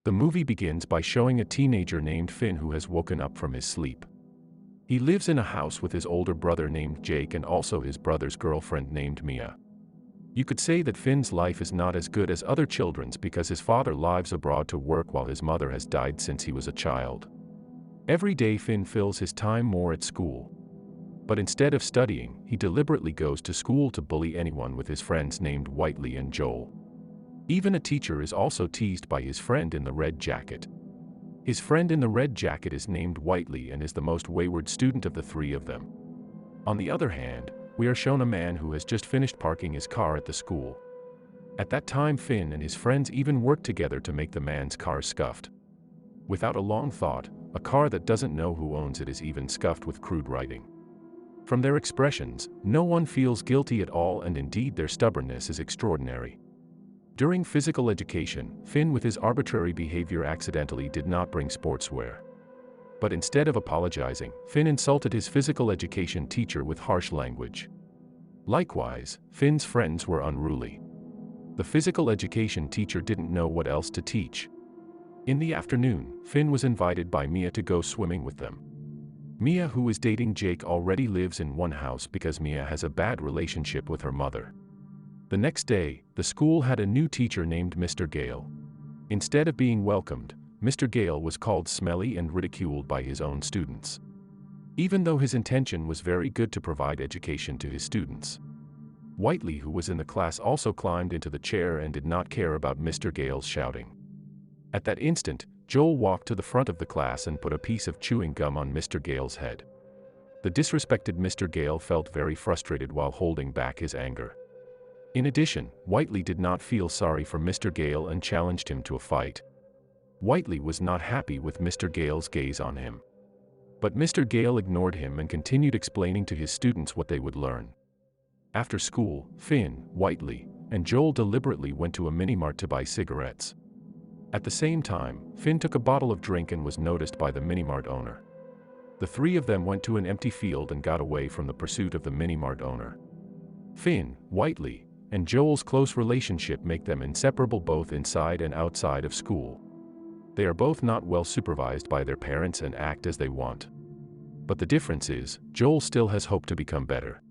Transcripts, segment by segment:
The movie begins by showing a teenager named Finn who has woken up from his sleep. He lives in a house with his older brother named Jake and also his brother's girlfriend named Mia. You could say that Finn's life is not as good as other children's because his father lives abroad to work while his mother has died since he was a child. Every day Finn fills his time more at school. But instead of studying, he deliberately goes to school to bully anyone with his friends named Whiteley and Joel. Even a teacher is also teased by his friend in the red jacket. His friend in the red jacket is named Whiteley and is the most wayward student of the three of them. On the other hand, we are shown a man who has just finished parking his car at the school. At that time Finn and his friends even work together to make the man's car scuffed. Without a long thought, a car that doesn't know who owns it is even scuffed with crude writing. From their expressions, no one feels guilty at all, and indeed their stubbornness is extraordinary. During physical education, Finn with his arbitrary behavior accidentally did not bring sportswear. But instead of apologizing, Finn insulted his physical education teacher with harsh language. Likewise, Finn's friends were unruly. The physical education teacher didn't know what else to teach. In the afternoon, Finn was invited by Mia to go swimming with them. Mia, who is dating Jake, already lives in one house because Mia has a bad relationship with her mother. The next day, the school had a new teacher named Mr. Gale. Instead of being welcomed, Mr. Gale was called smelly and ridiculed by his own students. Even though his intention was very good to provide education to his students. Whiteley, who was in the class, also climbed into the chair and did not care about Mr. Gale's shouting. At that instant, Joel walked to the front of the class and put a piece of chewing gum on Mr. Gale's head. The disrespected Mr. Gale felt very frustrated while holding back his anger. In addition, Whiteley did not feel sorry for Mr. Gale and challenged him to a fight. Whiteley was not happy with Mr. Gale's gaze on him. But Mr. Gale ignored him and continued explaining to his students what they would learn. After school, Finn, Whiteley, and Joel deliberately went to a mini-mart to buy cigarettes. At the same time, Finn took a bottle of drink and was noticed by the mini-mart owner. The three of them went to an empty field and got away from the pursuit of the mini-mart owner. Finn, Whiteley, and Joel's close relationship make them inseparable both inside and outside of school. They are both not well supervised by their parents and act as they want. But the difference is, Joel still has hope to become better.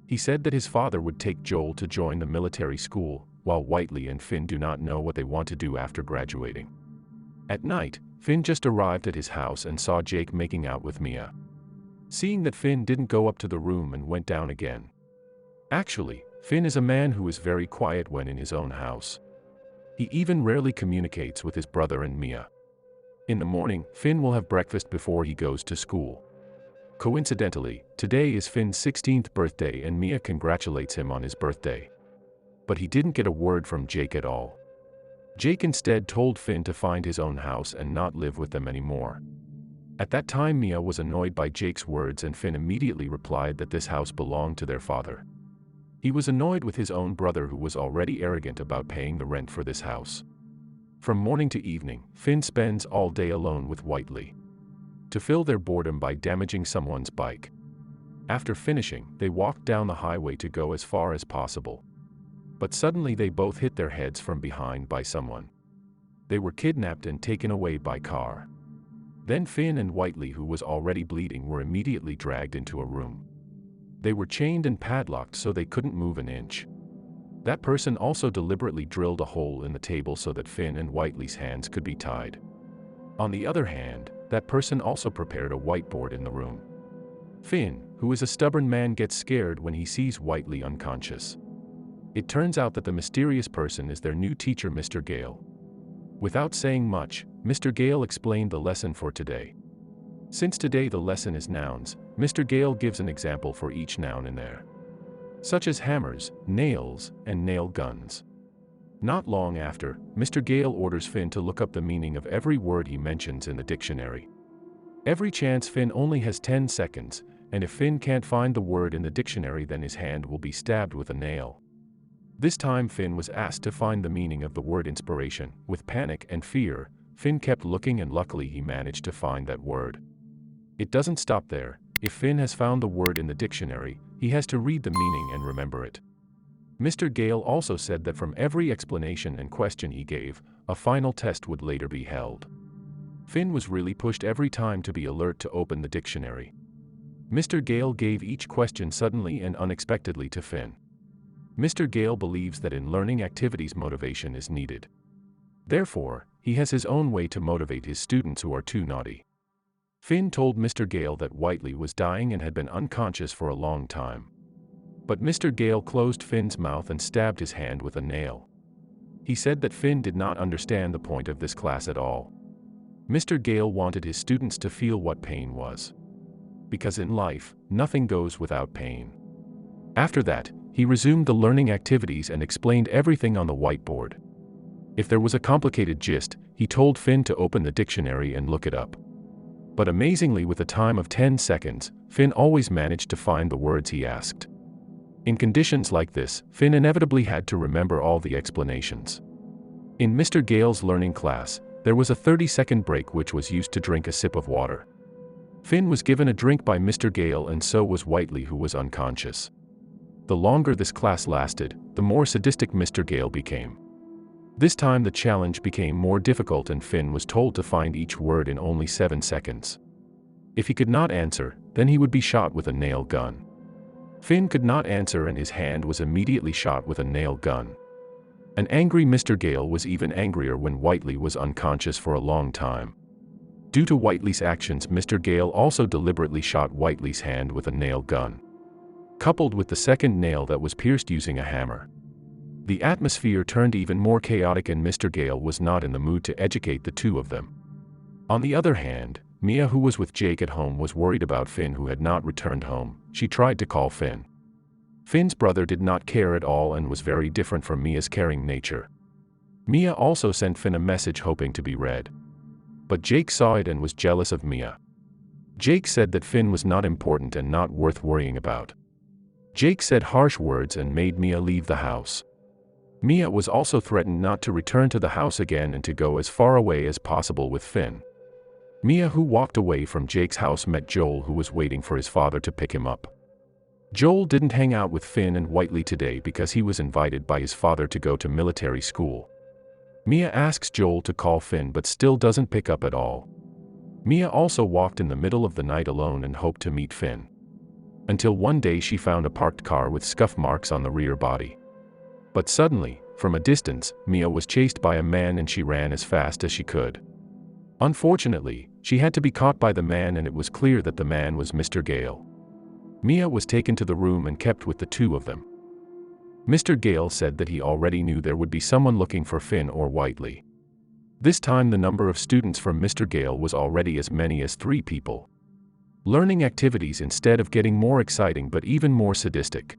He said that his father would take Joel to join the military school, while Whiteley and Finn do not know what they want to do after graduating. At night, Finn just arrived at his house and saw Jake making out with Mia. Seeing that Finn didn't go up to the room and went down again. Actually, Finn is a man who is very quiet when in his own house. He even rarely communicates with his brother and Mia. In the morning, Finn will have breakfast before he goes to school. Coincidentally, today is Finn's 16th birthday and Mia congratulates him on his birthday. But he didn't get a word from Jake at all. Jake instead told Finn to find his own house and not live with them anymore. At that time Mia was annoyed by Jake's words and Finn immediately replied that this house belonged to their father. He was annoyed with his own brother who was already arrogant about paying the rent for this house. From morning to evening, Finn spends all day alone with Whiteley. To fill their boredom by damaging someone's bike. After finishing, they walked down the highway to go as far as possible. But suddenly they both hit their heads from behind by someone. They were kidnapped and taken away by car. Then Finn and Whiteley, who was already bleeding, were immediately dragged into a room. They were chained and padlocked so they couldn't move an inch. That person also deliberately drilled a hole in the table so that Finn and Whiteley's hands could be tied. On the other hand, that person also prepared a whiteboard in the room. Finn, who is a stubborn man, gets scared when he sees Whiteley unconscious. It turns out that the mysterious person is their new teacher, Mr. Gale. Without saying much, Mr. Gale explained the lesson for today. Since today the lesson is nouns, Mr. Gale gives an example for each noun in there. Such as hammers, nails, and nail guns. Not long after, Mr. Gale orders Finn to look up the meaning of every word he mentions in the dictionary. Every chance Finn only has 10 seconds, and if Finn can't find the word in the dictionary then his hand will be stabbed with a nail. This time Finn was asked to find the meaning of the word inspiration. With panic and fear, Finn kept looking and luckily he managed to find that word. It doesn't stop there. If Finn has found the word in the dictionary, he has to read the meaning and remember it. Mr. Gale also said that from every explanation and question he gave, A final test would later be held. Finn was really pushed every time to be alert to open the dictionary. Mr. Gale gave each question suddenly and unexpectedly to Finn. Mr. Gale believes that in learning activities motivation is needed. Therefore, he has his own way to motivate his students who are too naughty. Finn told Mr. Gale that Whiteley was dying and had been unconscious for a long time. But Mr. Gale closed Finn's mouth and stabbed his hand with a nail. He said that Finn did not understand the point of this class at all. Mr. Gale wanted his students to feel what pain was. Because in life, nothing goes without pain. After that, he resumed the learning activities and explained everything on the whiteboard. If there was a complicated gist, he told Finn to open the dictionary and look it up. But amazingly, with a time of 10 seconds, Finn always managed to find the words he asked. In conditions like this, Finn inevitably had to remember all the explanations. In Mr. Gale's learning class, there was a 30-second break which was used to drink a sip of water. Finn was given a drink by Mr. Gale and so was Whiteley, who was unconscious. The longer this class lasted, the more sadistic Mr. Gale became. This time the challenge became more difficult and Finn was told to find each word in only 7 seconds. If he could not answer, then he would be shot with a nail gun. Finn could not answer and his hand was immediately shot with a nail gun. An angry Mr. Gale was even angrier when Whiteley was unconscious for a long time. Due to Whiteley's actions, Mr. Gale also deliberately shot Whiteley's hand with a nail gun, coupled with the second nail that was pierced using a hammer. The atmosphere turned even more chaotic and Mr. Gale was not in the mood to educate the two of them. On the other hand, Mia, who was with Jake at home, was worried about Finn, who had not returned home. She tried to call Finn. Finn's brother did not care at all and was very different from Mia's caring nature. Mia also sent Finn a message hoping to be read. But Jake saw it and was jealous of Mia. Jake said that Finn was not important and not worth worrying about. Jake said harsh words and made Mia leave the house. Mia was also threatened not to return to the house again and to go as far away as possible with Finn. Mia, who walked away from Jake's house, met Joel, who was waiting for his father to pick him up. Joel didn't hang out with Finn and Whiteley today because he was invited by his father to go to military school. Mia asks Joel to call Finn but still doesn't pick up at all. Mia also walked in the middle of the night alone and hoped to meet Finn. Until one day she found a parked car with scuff marks on the rear body. But suddenly, from a distance, Mia was chased by a man and she ran as fast as she could. Unfortunately, she had to be caught by the man and it was clear that the man was Mr. Gale. Mia was taken to the room and kept with the two of them. Mr. Gale said that he already knew there would be someone looking for Finn or Whiteley. This time the number of students from Mr. Gale was already as many as 3 people. Learning activities instead of getting more exciting but even more sadistic.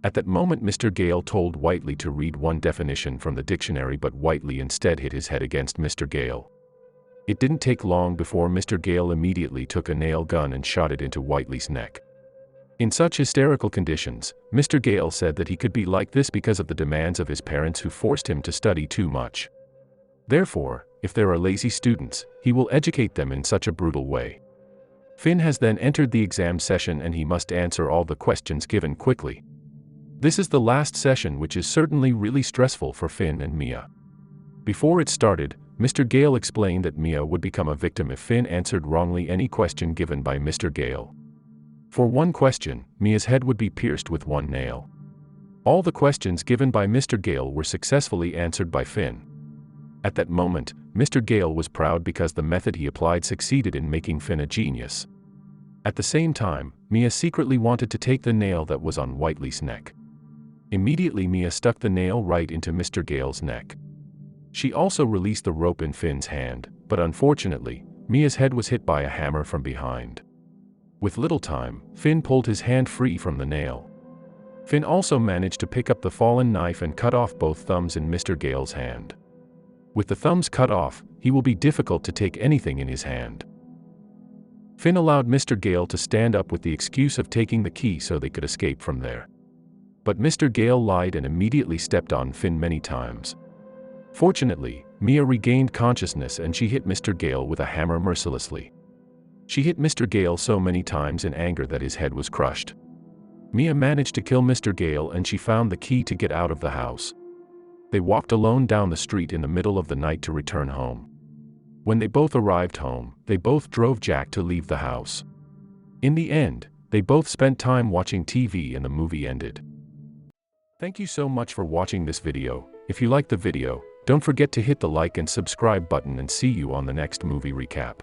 At that moment Mr. Gale told Whiteley to read one definition from the dictionary, but Whiteley instead hit his head against Mr. Gale. It didn't take long before Mr. Gale immediately took a nail gun and shot it into Whiteley's neck. In such hysterical conditions, Mr. Gale said that he could be like this because of the demands of his parents who forced him to study too much. Therefore, if there are lazy students, he will educate them in such a brutal way. Finn has then entered the exam session and he must answer all the questions given quickly. This is the last session, which is certainly really stressful for Finn and Mia. Before it started, Mr. Gale explained that Mia would become a victim if Finn answered wrongly any question given by Mr. Gale. For one question, Mia's head would be pierced with one nail. All the questions given by Mr. Gale were successfully answered by Finn. At that moment, Mr. Gale was proud because the method he applied succeeded in making Finn a genius. At the same time, Mia secretly wanted to take the nail that was on Whiteley's neck. Immediately Mia stuck the nail right into Mr. Gale's neck. She also released the rope in Finn's hand, but unfortunately, Mia's head was hit by a hammer from behind. With little time, Finn pulled his hand free from the nail. Finn also managed to pick up the fallen knife and cut off both thumbs in Mr. Gale's hand. With the thumbs cut off, he will be difficult to take anything in his hand. Finn allowed Mr. Gale to stand up with the excuse of taking the key so they could escape from there. But Mr. Gale lied and immediately stepped on Finn many times. Fortunately, Mia regained consciousness and she hit Mr. Gale with a hammer mercilessly. She hit Mr. Gale so many times in anger that his head was crushed. Mia managed to kill Mr. Gale and she found the key to get out of the house. They walked alone down the street in the middle of the night to return home. When they both arrived home, they both drove Jack to leave the house. In the end, they both spent time watching TV and the movie ended. Thank you so much for watching this video. If you liked the video, don't forget to hit the like and subscribe button and see you on the next movie recap.